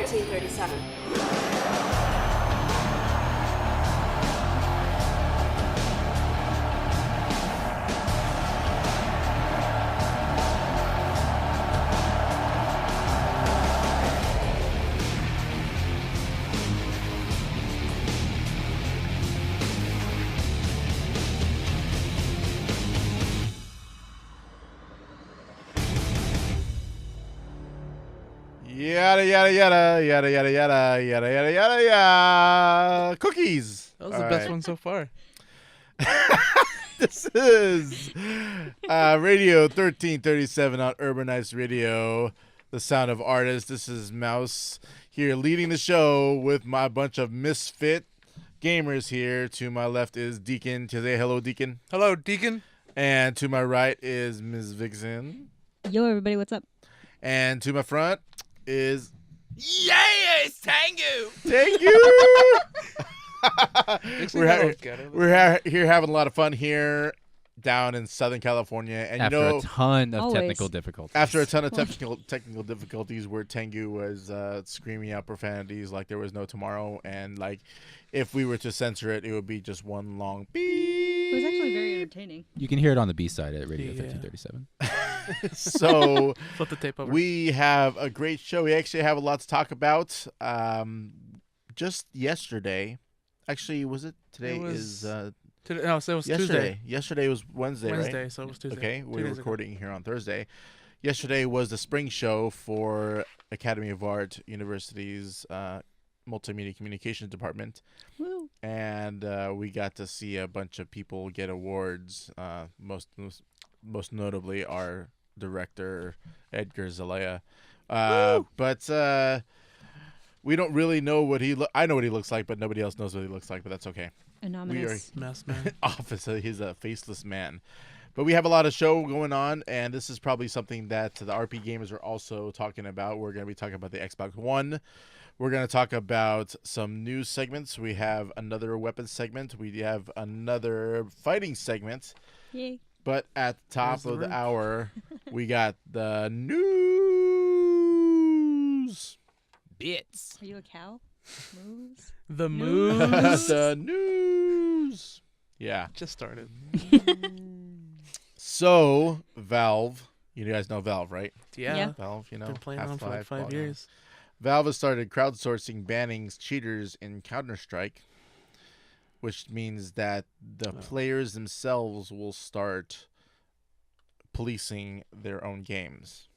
1337. Yada yada yada yada yada yada yada yada yada yada. Cookies. That was the best one so far. This is Radio 1337 on Urbanized Radio, the sound of artists. This is Mouse here leading the show with my bunch of misfit gamers here. To my left is Deacon. Say hello, Deacon. Hello, Deacon. And to my right is Ms. Vixen. Yo, everybody, what's up? And to my front is Yes, Tengu. Tengu. We're here having a lot of fun here down in Southern California, and after a ton of technical difficulties. After a ton of technical difficulties, where Tengu was screaming out profanities like there was no tomorrow, and like if we were to censor it, it would be just one long beep. It was actually very entertaining. You can hear it on the B side at Radio 1337. So flip the tape over. We have a great show. We actually have a lot to talk about. Just yesterday, actually, was it today? Today, no, so it was yesterday. Tuesday. Yesterday was Wednesday, right? So it was Tuesday. Okay, we're recording here on Thursday. Yesterday was the spring show for Academy of Art University's Multimedia Communications Department. Woo. And we got to see a bunch of people get awards. Most notably, our director Edgar Zelaya. But we don't really know what I know what he looks like, but nobody else knows what he looks like. But that's okay. Anonymous. Mess man. Office. He's a faceless man. But we have a lot of show going on, and this is probably something that the RP gamers are also talking about. We're going to be talking about the Xbox One. We're going to talk about some news segments. We have another weapons segment. We have another fighting segment. Yay. But at the top of the hour, we got the news. Bits. Are you a cow? Moves? The moves. The news. Yeah. Just started. So, Valve. You guys know Valve, right? Yeah. Valve, you know. Been playing on for like 5 years. Valve has started crowdsourcing banning cheaters in Counter-Strike, which means that the players themselves will start policing their own games.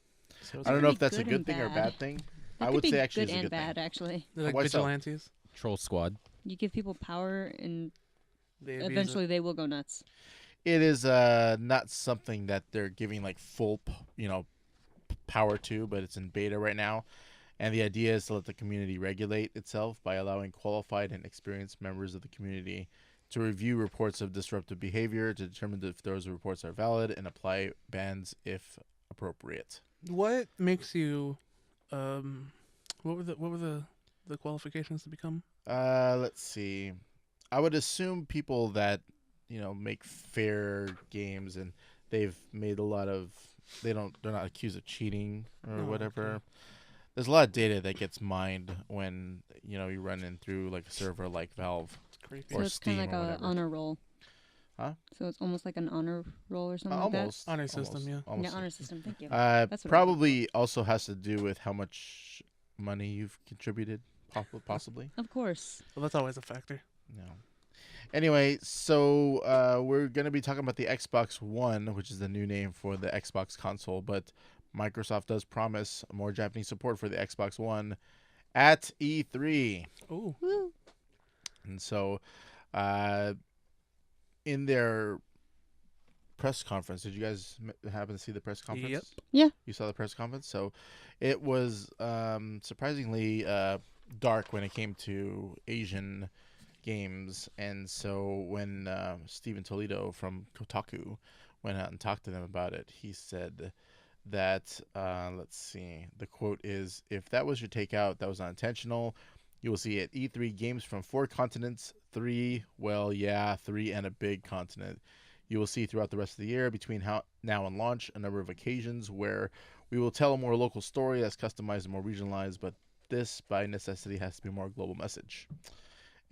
So I don't know if that's a good thing or a bad thing. I would say actually it's a good bad, thing. actually. They're like Why vigilantes. So? Troll squad. You give people power, and eventually they will go nuts. It is not something that they're giving like full, power to, but it's in beta right now. And the idea is to let the community regulate itself by allowing qualified and experienced members of the community to review reports of disruptive behavior to determine if those reports are valid and apply bans if appropriate. What makes you what were the qualifications to become? Let's see. I would assume people that, make fair games and they've made a lot of they're not accused of cheating or whatever. Okay. There's a lot of data that gets mined when, you run in through like a server like Valve. It's creepy. So it's kind of like an honor roll. Huh? So it's almost like an honor roll or something almost, like that? Honor system, yeah. Yeah, honor system, thank you. Probably also has to do with how much money you've contributed, possibly. Of course. Well, that's always a factor. No. Anyway, so we're going to be talking about the Xbox One, which is the new name for the Xbox console, but Microsoft does promise more Japanese support for the Xbox One at E3. Ooh. Woo. And so in their press conference, did you guys happen to see the press conference? Yep. Yeah. You saw the press conference? So it was surprisingly dark when it came to Asian games. And so when Steven Toledo from Kotaku went out and talked to them about it, he said that, let's see, the quote is, "If that was your takeout, that was not intentional. You will see at E3 games from 4 continents, 3 and a big continent. You will see throughout the rest of the year between now and launch a number of occasions where we will tell a more local story that's customized and more regionalized, but this by necessity has to be more global message.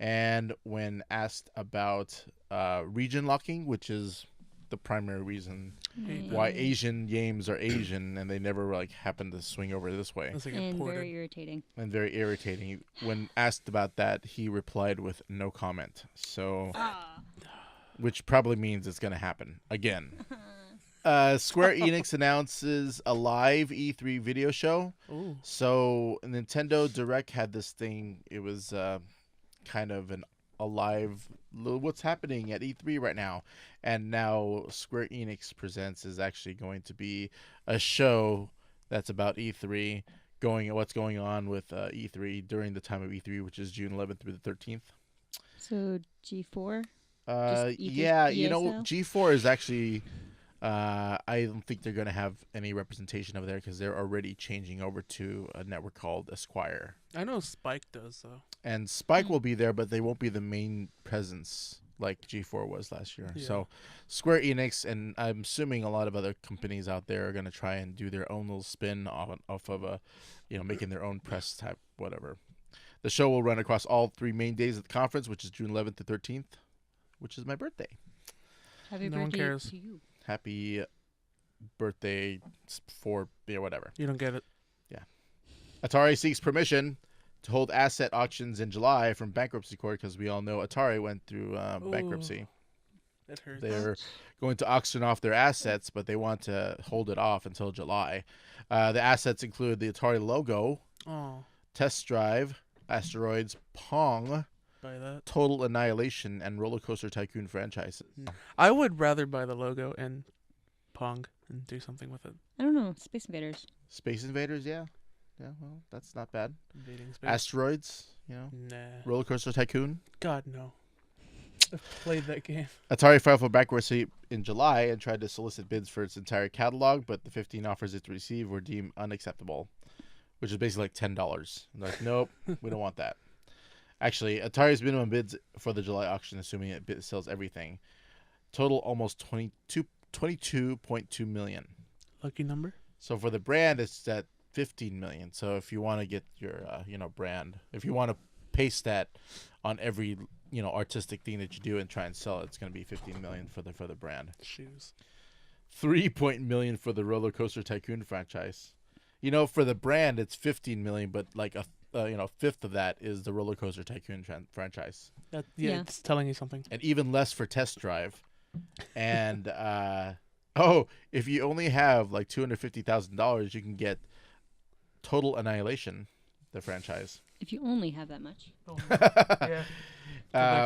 And when asked about region locking, which is the primary reason why Asian games are Asian and they never like happen to swing over this way. And very irritating. And very irritating. When asked about that, he replied with no comment. So, which probably means it's going to happen again. Square Enix announces a live E3 video show. Ooh. So Nintendo Direct had this thing. It was kind of a live what's happening at E3 right now. And now Square Enix Presents is actually going to be a show that's about E3, what's going on with E3 during the time of E3, which is June 11th through the 13th. So G4? Yeah, G4 is actually... I don't think they're going to have any representation over there because they're already changing over to a network called Esquire. I know Spike does, though. And Spike will be there, but they won't be the main presence like G4 was last year. Yeah. So Square Enix, and I'm assuming a lot of other companies out there are going to try and do their own little spin off of making their own press type, whatever. The show will run across all 3 main days of the conference, which is June 11th to 13th, which is my birthday. Happy no birthday one cares. to you. Happy birthday for whatever. You don't get it. Yeah. Atari seeks permission to hold asset auctions in July from bankruptcy court because we all know Atari went through bankruptcy. That hurts. They're going to auction off their assets, but they want to hold it off until July. The assets include the Atari logo, Test Drive, Asteroids, Pong, buy that. Total Annihilation, and Roller Coaster Tycoon franchises. I would rather buy the logo and Pong and do something with it. I don't know. Space Invaders. Space Invaders, yeah. Yeah, well, that's not bad. Invading space. Asteroids, Nah. Roller Coaster Tycoon. God, no. I've played that game. Atari filed for bankruptcy in July and tried to solicit bids for its entire catalog, but the 15 offers it received were deemed unacceptable, which is basically like $10. They're like, nope, we don't want that. Actually, Atari's minimum bids for the July auction, assuming it sells everything, total almost 22.2 million. Lucky number. So for the brand, it's at 15 million. So if you want to get your brand, if you want to paste that on every artistic thing that you do and try and sell it, it's going to be 15 million for the brand. Shoes. 3 million for the Roller Coaster Tycoon franchise. For the brand, it's 15 million, but like a fifth of that is the Roller Coaster Tycoon franchise. Yeah, it's telling you something. And even less for Test Drive. And if you only have like $250,000, you can get Total Annihilation, the franchise. If you only have that much. Yeah.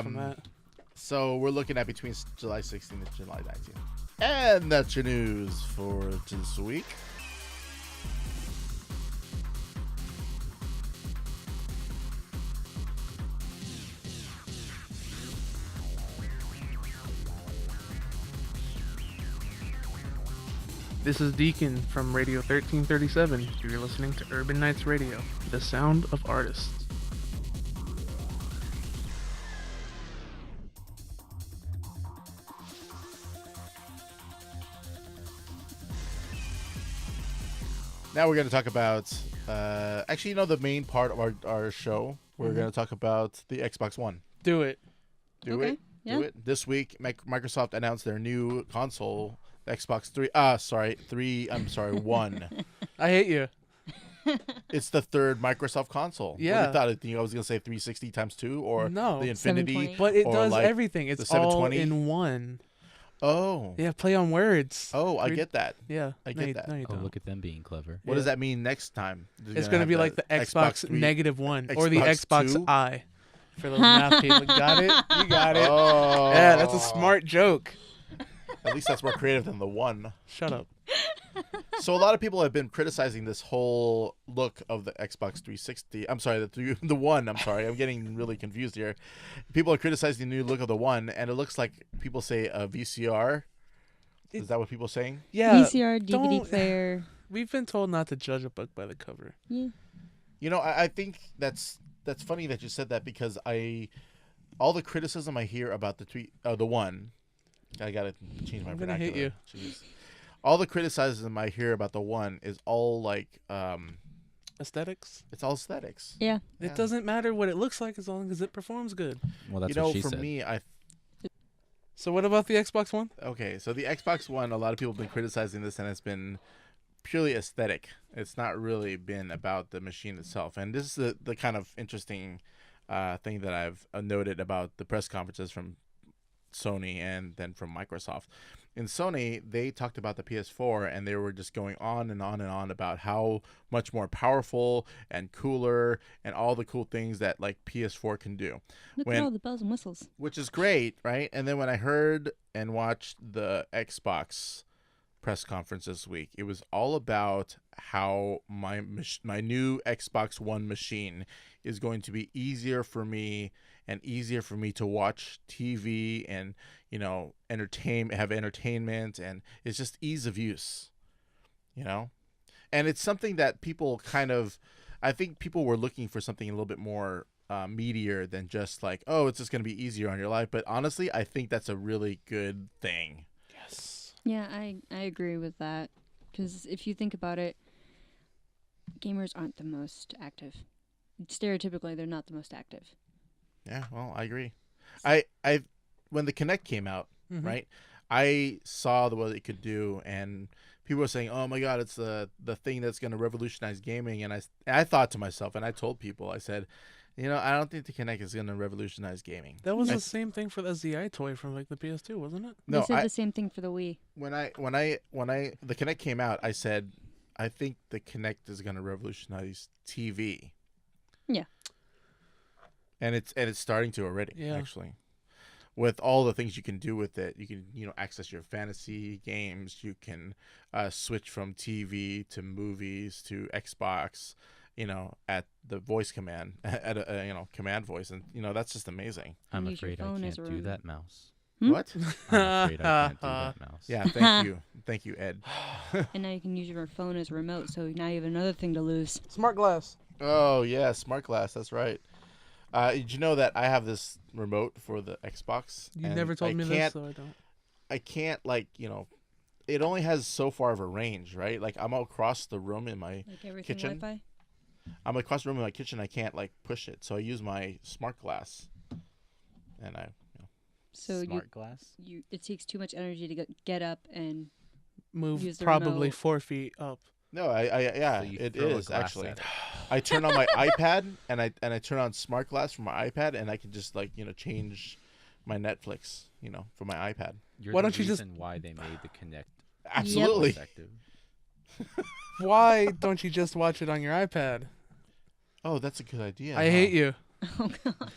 From that. So we're looking at between July 16th and July 19th. And that's your news for this week. This is Deacon from Radio 1337. You're listening to Urban Nights Radio, the sound of artists. Now we're going to talk about, the main part of our show. We're going to talk about the Xbox One. Do it. Do it. This week, Microsoft announced their new console, the Xbox 1. I hate you. It's the third Microsoft console. Yeah. What you thought? I was going to say 360 times 2 or no, the Infinity. But it does like everything. It's all in one. Oh. Yeah, play on words. Oh, I get that. Yeah. I get that. No, you don't. Look at them being clever. What does that mean next time? It's going to be like the Xbox -1 or the Xbox 2? I. For those math people. Got it? You got it. Oh. Yeah, that's a smart joke. At least that's more creative than the one. Shut up. So a lot of people have been criticizing this whole look of the Xbox 360. I'm sorry, the one. I'm sorry, I'm getting really confused here. People are criticizing the new look of the one, and it looks like people say a VCR. Is that what people are saying? Yeah. VCR, DVD player. We've been told not to judge a book by the cover. Yeah. I think that's funny that you said that because all the criticism I hear about the one. I gotta change my vernacular. I'm gonna hit you. Jeez. All the criticism I hear about the one is all like Aesthetics. It's all aesthetics. Yeah. It doesn't matter what it looks like as long as it performs good. Well, that's you know, what she for said. me, So what about the Xbox One? okay, so the Xbox One, a lot of people have been criticizing this, and it's been purely aesthetic. It's not really been about the machine itself. And this is the kind of interesting thing that I've noted about the press conferences from Sony and then from Microsoft. In Sony, they talked about the PS4, and they were just going on and on and on about how much more powerful and cooler and all the cool things that like PS4 can do. Look at all the bells and whistles. Which is great, right? And then when I heard and watched the Xbox press conference this week, it was all about how my new Xbox One machine is going to be easier for me to watch TV and, you know, have entertainment, and it's just ease of use, you know? And it's something that people I think people were looking for something a little bit more meatier than just like, oh, it's just going to be easier on your life. But honestly, I think that's a really good thing. Yes. Yeah, I agree with that. Because if you think about it, gamers aren't the most active. Stereotypically, they're not the most active. Yeah, well, I agree. When the Kinect came out, right, I saw what it could do, and people were saying, "Oh my God, it's the thing that's going to revolutionize gaming." And I thought to myself, and I told people, I said, you know, I don't think the Kinect is going to revolutionize gaming. That was the same thing for the ZI toy from like the PS2, wasn't it? No, they said the same thing for the Wii. When the Kinect came out, I said, I think the Kinect is going to revolutionize TV. Yeah. And it's starting to already, actually. With all the things you can do with it, you can, you know, access your fantasy games. You can switch from TV to movies to Xbox, you know, at the voice command, at a you know, command voice, and you know, that's just amazing. I'm afraid I can't do that, mouse. What? I'm afraid I can't do that, mouse. Yeah, thank you, Ed. And now you can use your phone as a remote, so now you have another thing to lose. Smart glass. Oh yeah, smart glass. That's right. Did you know that I have this remote for the Xbox? You never told me this, so I don't. I can't, like, you know, it only has so far of a range, right? Like, I'm across the room in my kitchen. Wi-Fi? I'm across the room in my kitchen. I can't, like, push it. So I use my smart glass. And Smart glass? It takes too much energy to get up and move use the probably remote. 4 feet up. No, it is actually. I turn on my iPad and I turn on smart glass from my iPad, and I can just, like, you know, change my Netflix, you know, from my iPad. Why don't you just why they made the Kinect absolutely effective. Why don't you just watch it on your iPad? Oh, that's a good idea. I hate you. Oh God.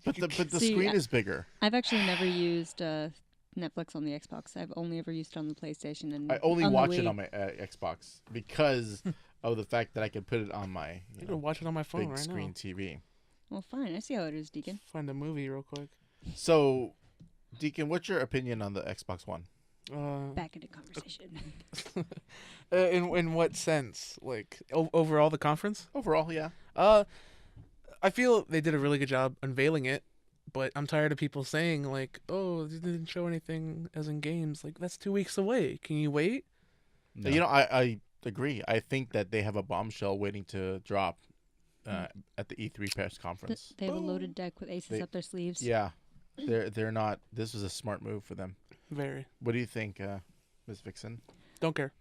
But the screen is bigger. I've actually never used Netflix on the Xbox. I've only ever used it on the PlayStation, and I only watch it on my Xbox because of the fact that I can put it on my I can watch it on my phone big right screen now. TV. Well, fine. I see how it is, Deacon. Find a movie real quick. So, Deacon, what's your opinion on the Xbox One? Back into conversation. In what sense? Like overall, the conference? Overall, yeah. I feel they did a really good job unveiling it, but I'm tired of people saying like, "Oh, they didn't show anything as in games." Like, that's 2 weeks away. Can you wait? No. You know, I agree. I think that they have a bombshell waiting to drop at the E3 press conference. They have a loaded deck with aces up their sleeves. Yeah, they're not. This was a smart move for them. Very. What do you think, Ms. Vixen? Don't care.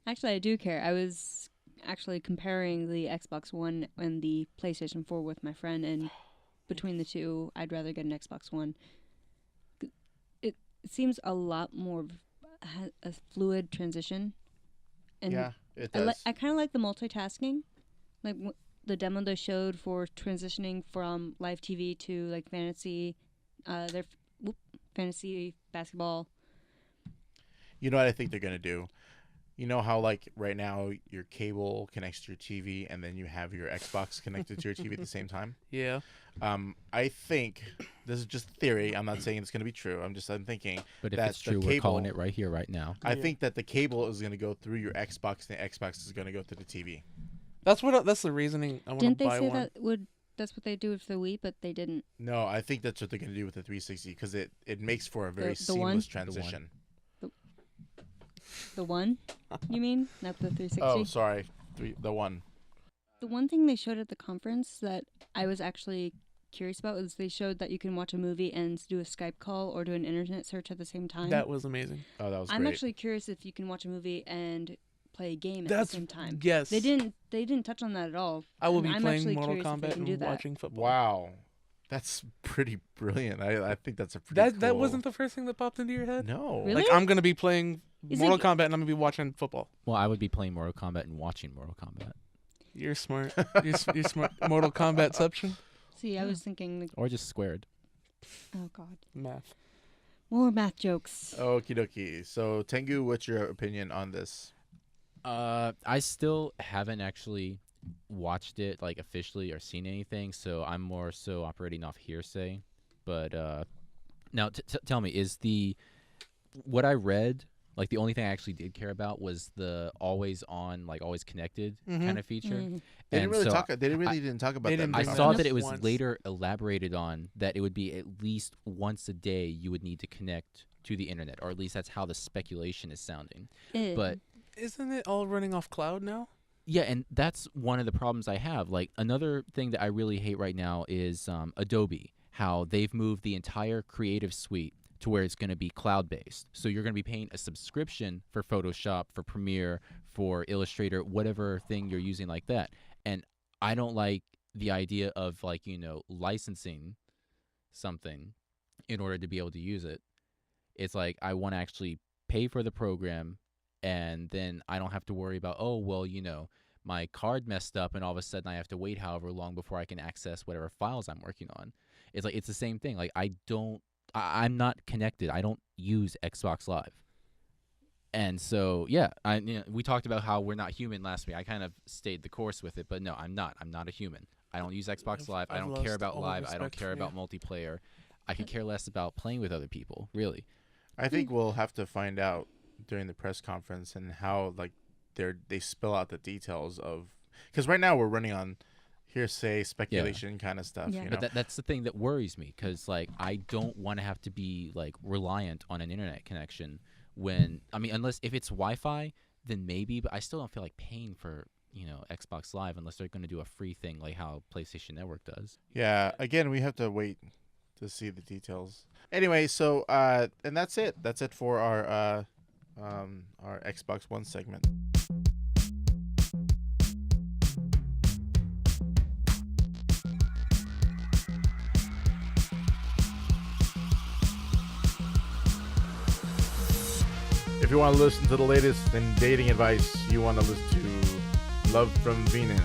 Actually, I do care. I was actually comparing the Xbox One and the PlayStation 4 with my friend, and between the two, I'd rather get an Xbox One. It seems a lot more a fluid transition. And yeah, it does. I kind of like the multitasking, like the demo they showed for transitioning from live TV to like fantasy, fantasy basketball. You know what I think they're gonna do? You know how, like, right now your cable connects to your TV and then you have your Xbox connected to your TV at the same time? Yeah. I think this is just theory. I'm not saying it's going to be true. I'm thinking. But if that it's true, the we're calling it right here, right now. I think that the cable is going to go through your Xbox and the Xbox is going to go through the TV. That's the reasoning I want to buy one. Didn't they say that's what they do with the Wii, but they didn't? No, I think that's what they're going to do with the 360 because it makes for a very seamless transition. The one? You mean? Not the 360? Oh, sorry. the one. The one thing they showed at the conference that I was actually curious about was they showed that you can watch a movie and do a Skype call or do an internet search at the same time. That was amazing. Oh, that was I'm great. actually curious if you can watch a movie and play a game at That's the same time. yes. They didn't touch on that at all. I will be I'm playing actually Mortal curious if they Kombat can do and that. watching football. Wow. That's pretty brilliant. I think that's a pretty cool... That wasn't the first thing that popped into your head? No. Really? Like, I'm going to be playing Is Mortal it- Kombat and I'm going to be watching football. Well, I would be playing Mortal Kombat and watching Mortal Kombat. You're smart. You're smart. Mortal Kombatception? See, I was thinking, like, Or just squared. oh god, Math. more math jokes. Okie dokie. So, Tengu, what's your opinion on this? I still haven't actually watched it like officially or seen anything, so I'm more so operating off hearsay. But now tell me, is what I read, like, the only thing I actually did care about was the always on, like always connected kind of feature. Mhm. They didn't And really so talk. They didn't really didn't talk about they that. didn't in I the bring saw up that it was once. later elaborated on that it would be at least once a day you would need to connect to the internet, or at least that's how the speculation is sounding. But Isn't it all running off cloud now? yeah, and that's one of the problems I have. Like, another thing that I really hate right now is Adobe, how they've moved the entire Creative Suite to where it's going to be cloud-based. So you're going to be paying a subscription for Photoshop, for Premiere, for Illustrator, whatever thing you're using like that. And I don't like the idea of, like, licensing something in order to be able to use it. It's like, I want to actually pay for the program, and then I don't have to worry about, oh, well, my card messed up and all of a sudden I have to wait however long before I can access whatever files I'm working on. It's like, it's the same thing. Like, I'm not connected. I don't use Xbox Live. And so, yeah, we talked about how we're not human last week. I kind of stayed the course with it, but no, I'm not. I'm not a human. I don't use Xbox Live. I I've don't care lost about all live. I don't respect care for you. about multiplayer. I could care less about playing with other people, really. I think we'll have to find out during the press conference and how, like, they spell out the details of, because right now we're running on hearsay, speculation kind of stuff. Yeah. You know? But that's the thing that worries me, because, like, I don't want to have to be, like, reliant on an internet connection when, unless if it's Wi-Fi, then maybe, but I still don't feel like paying for, Xbox Live unless they're going to do a free thing like how PlayStation Network does. Yeah. Again, we have to wait to see the details. Anyway, so and that's it. That's it for our Xbox One segment. If you want to listen to the latest in dating advice, you want to listen to Love from Venus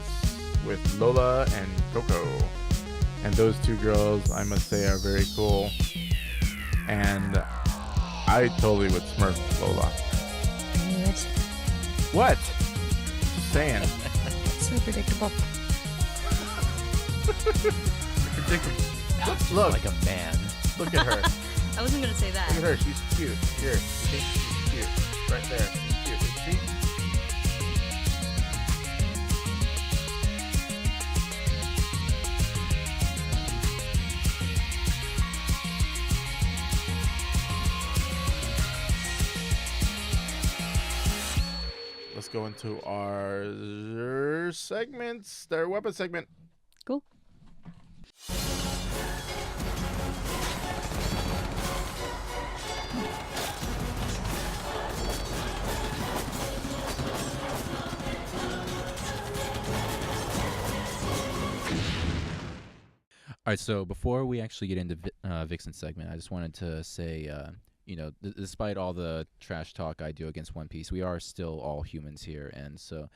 with Lola and Coco. And those two girls, I must say, are very cool. And I totally would smurf Lola. I knew it. What? Just saying. So predictable. Look, Like a man. look at her. I wasn't gonna say that. Look at her. She's cute. Here. See? She's cute. Right there. She's cute. See? Let's go into our segments. Their weapon segment. Cool. All right, so before we actually get into Vixen segment, I just wanted to say, despite all the trash talk I do against One Piece, we are still all humans here. And so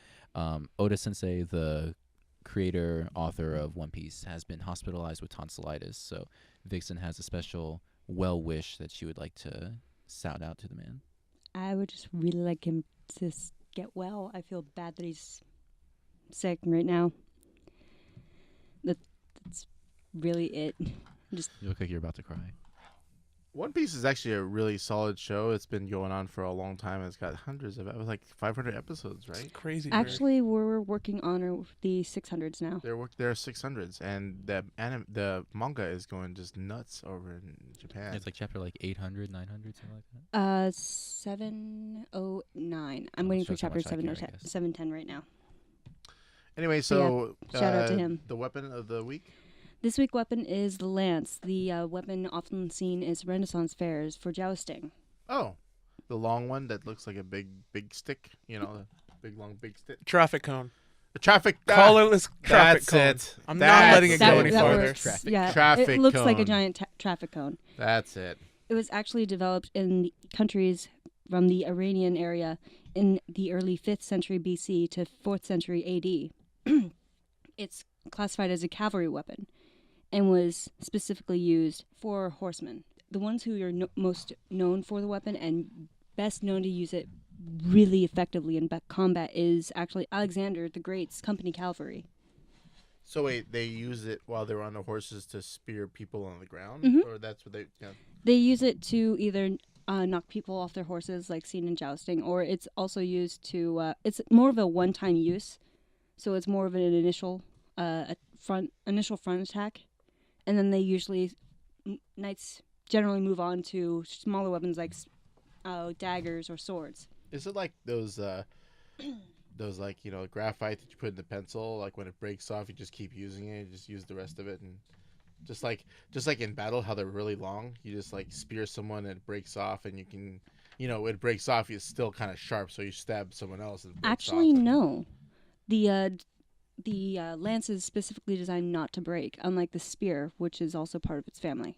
Oda Sensei, the creator, author of One Piece, has been hospitalized with tonsillitis. So Vixen has a special well wish that she would like to shout out to the man. I would just really like him to get well. I feel bad that he's sick right now. That's really it. Just You look like you're about to cry. One Piece is actually a really solid show. It's been going on for a long time. It's got hundreds of, like 500 episodes, right? Crazy. actually, we're working on the 600s now. There are 600s, and the manga is going just nuts over in Japan. It's like chapter like 800, 900, something like that. 709. I'm Oh, waiting for shows how chapter much I care, I guess. 710 right now. Anyway, so shout out to him. The weapon of the week. This week's weapon is the lance. The weapon often seen is Renaissance fairs for jousting. Oh, the long one that looks like a big stick. You know, the big stick. Traffic cone. The traffic. Colorless traffic that's cone. it. I'm That's not letting it go it. any that farther. works. Yeah, Traffic it looks like a cone. giant traffic cone. That's it. It was actually developed in the countries from the Iranian area in the early 5th century BC to 4th century AD. It's classified as a cavalry weapon and was specifically used for horsemen. The ones who are most known for the weapon and best known to use it really effectively in combat is actually Alexander the Great's company cavalry. So wait, they use it while they're on the horses to spear people on the ground, or that's what they? Yeah. They use it to either knock people off their horses, like seen in jousting, or it's also used to. It's more of a one-time use, so it's more of an initial front attack, and then they usually knights generally move on to smaller weapons like daggers or swords. Is it like those like graphite that you put in the pencil? Like when it breaks off, you just keep using it. You just use the rest of it, and just like in battle, how they're really long. You just like spear someone and it breaks off, and you can, it breaks off. It's still kind of sharp, so you stab someone else. And it breaks Actually, off no. The lance is specifically designed not to break, unlike the spear, which is also part of its family.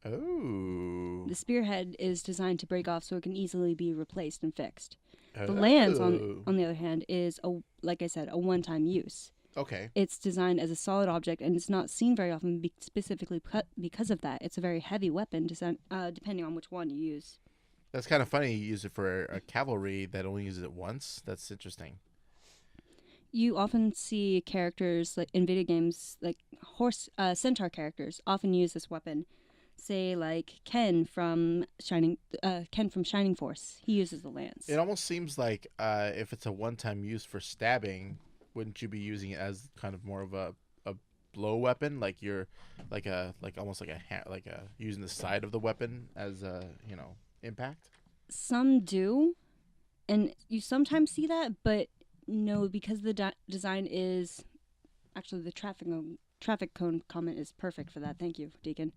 Oh. The spearhead is designed to break off so it can easily be replaced and fixed. The lance, on the other hand, is, like I said, a one-time use. Okay. It's designed as a solid object, and it's not seen very often specifically because of that. It's a very heavy weapon, depending on which one you use. That's kind of funny. You use it for a cavalry that only uses it once. That's interesting. You often see characters like in video games, like centaur characters, often use this weapon. Say like Ken from Shining Force. He uses the lance. It almost seems like if it's a one-time use for stabbing, wouldn't you be using it as kind of more of a blow weapon, like you're almost like using the side of the weapon as a impact? Some do, and you sometimes see that, but no, because the design is actually the traffic cone comment is perfect for that. Thank you, Deacon.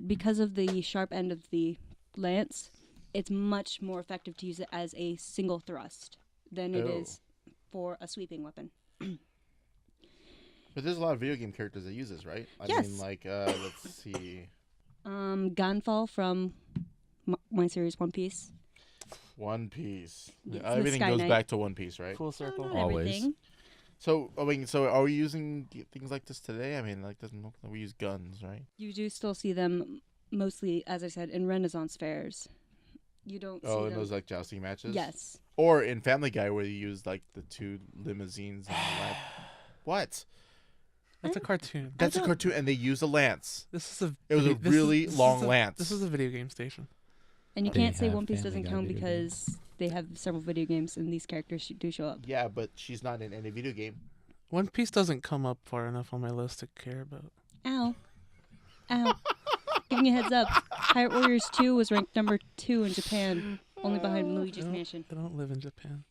Because of the sharp end of the lance, it's much more effective to use it as a single thrust than it is for a sweeping weapon. But there's a lot of video game characters that use this, right? Yes. I mean, like, let's see. Gunfall from my series One Piece. One Piece. Yes, Everything Sky goes Knight. back to One Piece, right? Full circle. Not Always. everything. So are we using things like this today? I mean, like, doesn't look like we use guns, right? You do still see them mostly, as I said, in Renaissance fairs. You don't see Oh, them. in those like jousting matches. Yes. Or in Family Guy where you use like the two limousines. And all that. What? That's a cartoon. That's a cartoon, and they use a lance. It was a really long lance. This is a video game station. And you They can't say have One Piece Family doesn't Guy count video because they have several video games and these characters do show up. Yeah, but she's not in any video game. One Piece doesn't come up far enough on my list to care about. Ow. Ow. Giving you a heads up. Pirate Warriors 2 was ranked number 2 in Japan, only behind Luigi's Mansion. I don't live in Japan.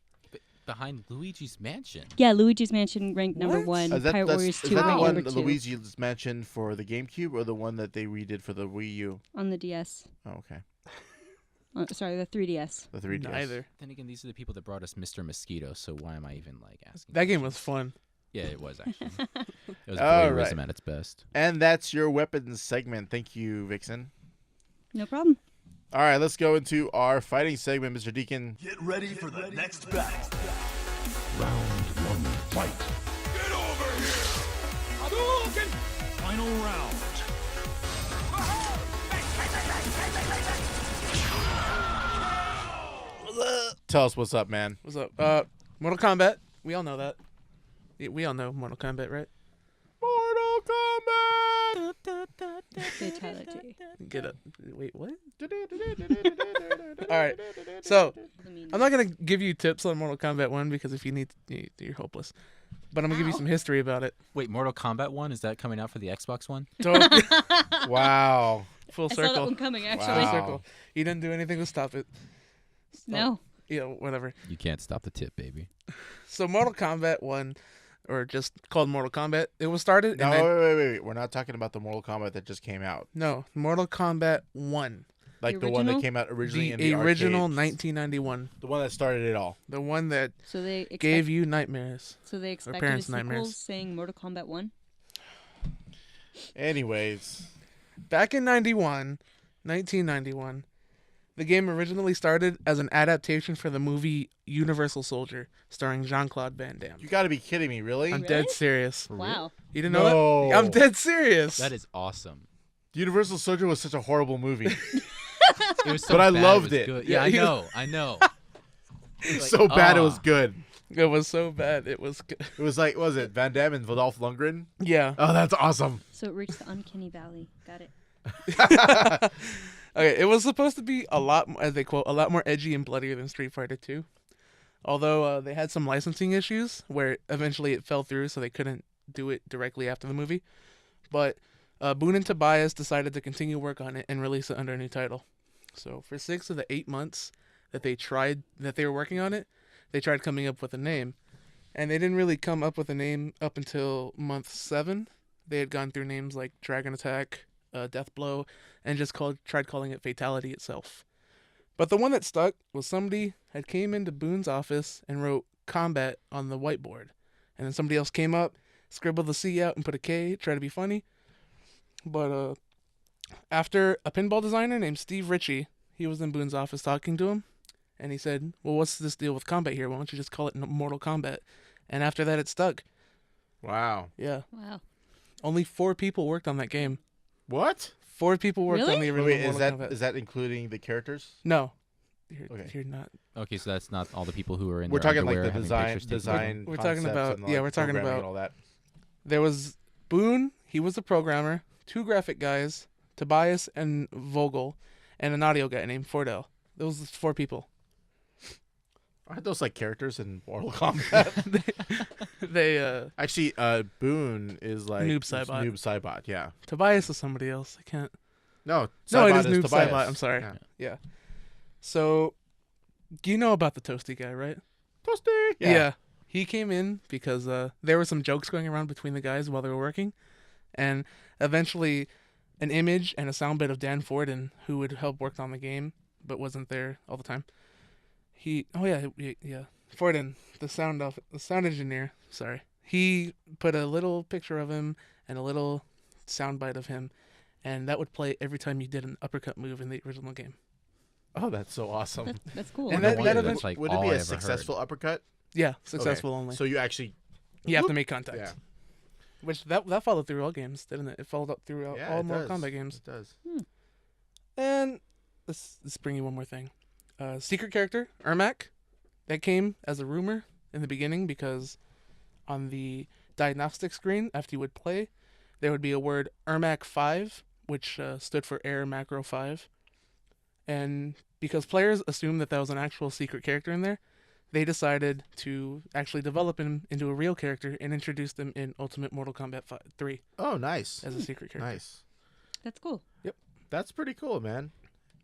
Behind Luigi's Mansion. Yeah, Luigi's Mansion ranked number What? 1. Pirate Warriors 2 is that the ranked one number 2 Luigi's mentioned for the GameCube, or the one that they redid for the Wii U? on the DS. Oh, okay. Sorry, the 3DS. The 3DS. Neither. Then again, these are the people that brought us Mr. Mosquito, so why am I even asking? That game was fun. Yeah, it was actually. It was All voyeurism right. at its best. And that's your weapons segment. Thank you, Vixen. No problem. All right, let's go into our fighting segment, Mr. Deacon. Get ready for the next battle. Round one, fight. Get over here! Hadouken! Final round. Tell us what's up, man. What's up? Mortal Kombat. We all know that. We all know Mortal Kombat, right? Mortal Kombat! Fatality. Get up. Wait, what? All All right. So, I'm not going to give you tips on Mortal Kombat 1 because if you need, you're hopeless. But I'm going to give you some history about it. Wait, Mortal Kombat 1? Is that coming out for the Xbox One? Wow. Full I saw that circle. one coming, actually. Full Wow. circle. You didn't do anything to stop it. No. Yeah, whatever. You can't stop the tip, baby. So Mortal Kombat 1 or just called Mortal Kombat. It was started. No, and then, wait. We're not talking about the Mortal Kombat that just came out. no, Mortal Kombat 1. Like The the one that original? came out originally The in the original arcades. 1991. The one that started it all. The one that So they expect, gave you nightmares. So they expected a parents' sequel nightmares. saying Mortal Kombat 1. Anyways, Back in 1991, the game originally started as an adaptation for the movie Universal Soldier, starring Jean-Claude Van Damme. you got to be kidding me, really? I'm Really? dead serious. Wow. You didn't know that? No. I'm dead serious. That is awesome. Universal Soldier was such a horrible movie. It was so But I bad, loved was it. good. Yeah, Yeah, I know. It was So bad it was ah. good. It was so bad. It was good. It was like, what was it Van Damme and Dolph Lundgren? Yeah. Oh, that's awesome. So it reached the uncanny valley. Got it. Okay, it was supposed to be a lot, as they quote, a lot more edgy and bloodier than Street Fighter 2. Although they had some licensing issues where eventually it fell through, so they couldn't do it directly after the movie. But Boone and Tobias decided to continue work on it and release it under a new title. So for 6 of the 8 months that they were working on it, they tried coming up with a name. And they didn't really come up with a name up until month 7. They had gone through names like Dragon Attack, Death Blow, and just tried calling it Fatality itself. But the one that stuck was somebody had came into Boone's office and wrote Combat on the whiteboard. And then somebody else came up, scribbled the C out and put a K, tried to be funny. But after a pinball designer named Steve Ritchie, he was in Boone's office talking to him, and he said, well, what's this deal with combat here? Why don't you just call it Mortal Kombat? And after that, it stuck. Wow. Yeah. Wow. Only 4 people worked on that game. What? 4 people worked Really? on the original Wait, Mortal Kombat. is that including the characters? No. Okay. You're not. Okay, so that's not all the people who are in We're their talking like underwear the having design, pictures taken. design. We're talking concepts about- and the, yeah, like, we're talking programming about- and all that. There was Boone, he was the programmer, 2 graphic guys, Tobias and Vogel, and an audio guy named Fordell. Those are 4 people. Aren't those like characters in Mortal Kombat? They Actually, Boone is like Noob Saibot. Noob Saibot, yeah. Tobias is somebody else. I can't. No, No, it Saibot is Noob Tobias. Saibot. I'm sorry. Yeah. Yeah. So, you know about the Toasty guy, right? Toasty. Yeah. He came in because there were some jokes going around between the guys while they were working, and eventually, an image and a sound bit of Dan Forden, who would help work on the game but wasn't there all the time. Forden, the sound engineer. Sorry, he put a little picture of him and a little sound bite of him, and that would play every time you did an uppercut move in the original game. Oh, that's so awesome. That's cool. And No that wonder event- that's like Would it all be I a ever successful uppercut? Yeah, successful Okay. only. So you actually, You have to make contact. yeah, Which that followed through all games, didn't it? It followed up through yeah, all it Mortal does. Kombat games. It does. And let's bring you one more thing. Secret character, Ermac, that came as a rumor in the beginning because on the diagnostic screen, after you would play, there would be a word Ermac 5, which stood for Air Macro 5. And because players assumed that was an actual secret character in there, they decided to actually develop him into a real character and introduce them in Ultimate Mortal Kombat 3 Oh, nice. as a secret character. Nice. That's cool. That's pretty cool, man.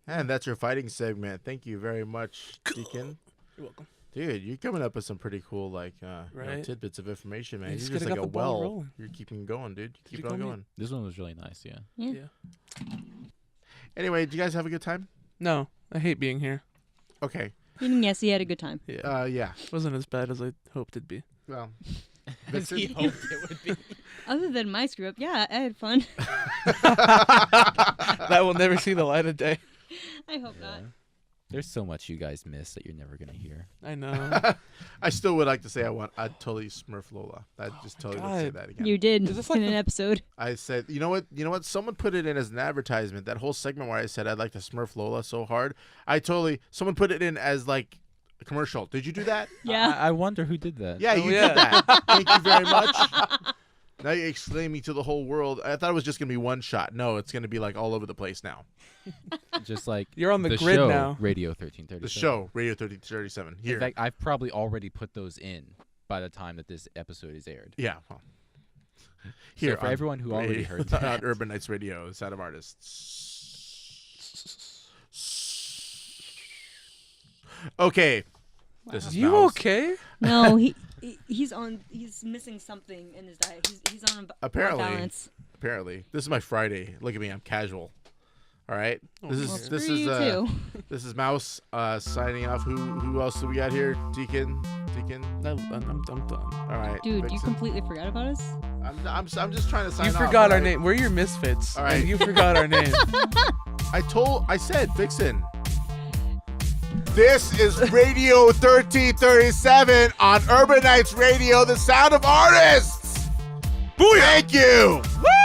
And that's your fighting segment. Thank you very much, Deacon. You're welcome. Dude, you're coming up with some pretty cool, like, Right. tidbits of information, man. You You're just just coulda like got a the ball well. rolling. You're keeping going, dude. Did you Keep on call me? going. This one was really nice, yeah. Yeah. Yeah. Anyway, did you guys have a good time? No, I hate being here. Okay. Yes, he had a good time. Yeah. Yeah. Wasn't as bad as I hoped it'd be. Well, As he hoped it would be. Other than my screw up, yeah, I had fun. That will never see the light of day. I hope not. There's so much you guys miss that you're never gonna hear. I know. I still would like to say I'd totally Smurf Lola. I just totally would say God. that again. You did Is this like in an the- episode. I said, you know what? Someone put it in as an advertisement. That whole segment where I said I'd like to Smurf Lola so hard. Someone put it in as like a commercial. Did you do that? Yeah. I wonder who did that. Yeah, you yeah. did that. Thank you very much. Now you're exclaiming to the whole world. I thought it was just gonna be one shot. No, it's gonna be like all over the place now. Just like You're on the grid show, now. Radio 1337. The show, Radio 1337. Here. In fact, I've probably already put those in by the time that this episode is aired. Yeah. Well, So for everyone who already heard that. on Urban Nights Radio, Sound of Artists. Okay. This is You Mouse. okay? No, He's missing something in his diet. He's on a Apparently. balance. Apparently, this is my Friday. Look at me, I'm casual. All right, this Well, is this screw is you too. this is Mouse signing off. Who else do we got here? Deacon. I'm done. All right, Dude, you Vixen. completely forgot about us? I'm just trying to sign You off. forgot all our right? name. We're your misfits. All right. And you forgot our name. I said Vixen. This is Radio 1337 on Urban Nights Radio, the sound of artists. Booyah! Thank you. Woo!